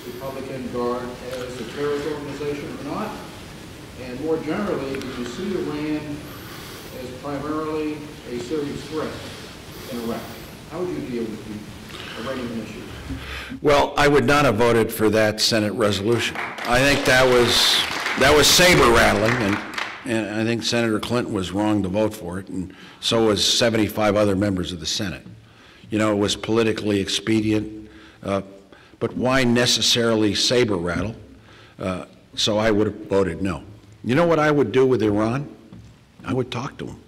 Republican Guard as a terrorist organization or not? And more generally, do you see Iran as primarily a serious threat in Iraq? How would you deal with the Iranian issue? Well, I would not have voted for that Senate resolution. I think that was saber rattling, and I think Senator Clinton was wrong to vote for it, and so was 75 other members of the Senate. You know, it was politically expedient, but why necessarily saber rattle? So I would have voted no. You know what I would do with Iran? I would talk to them.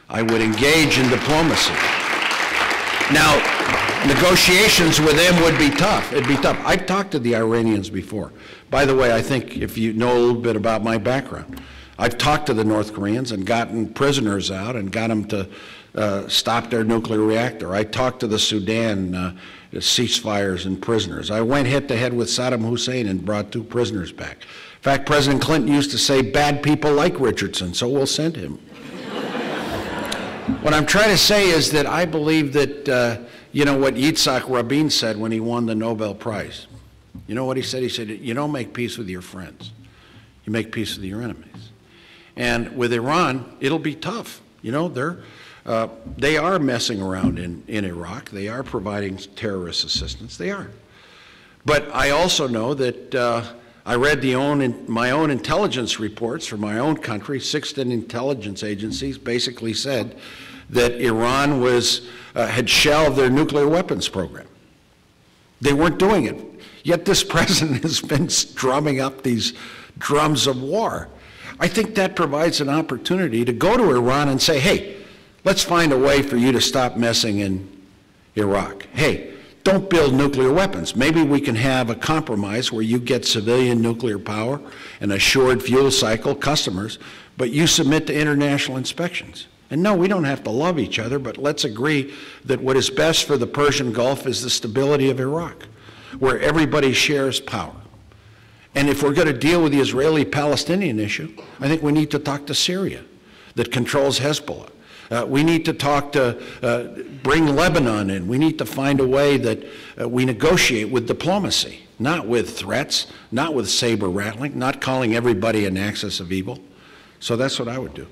I would engage in diplomacy. Now, negotiations with them would be tough. It'd be tough. I've talked to the Iranians before. By the way, I think if you know a little bit about my background, I've talked to the North Koreans and gotten prisoners out and got them to stop their nuclear reactor. I talked to the Sudan ceasefires and prisoners. I went head-to-head with Saddam Hussein and brought 2 prisoners back. In fact, President Clinton used to say, bad people like Richardson, so we'll send him. What I'm trying to say is that I believe that, you know, what Yitzhak Rabin said when he won the Nobel Prize. You know what he said? He said, you don't make peace with your friends. You make peace with your enemies. And with Iran, it'll be tough. You know, they are messing around in Iraq. They are providing terrorist assistance. They are. But I also know that I read my own intelligence reports from my own country. 6 intelligence agencies basically said that Iran had shelved their nuclear weapons program. They weren't doing it. Yet this president has been drumming up these drums of war. I think that provides an opportunity to go to Iran and say, hey, let's find a way for you to stop messing in Iraq. Hey, don't build nuclear weapons. Maybe we can have a compromise where you get civilian nuclear power and assured fuel cycle customers, but you submit to international inspections. And no, we don't have to love each other, but let's agree that what is best for the Persian Gulf is the stability of Iraq, where everybody shares power. And if we're going to deal with the Israeli-Palestinian issue, I think we need to talk to Syria, that controls Hezbollah. We need to bring Lebanon in. We need to find a way that we negotiate with diplomacy, not with threats, not with saber rattling, not calling everybody an axis of evil. So that's what I would do.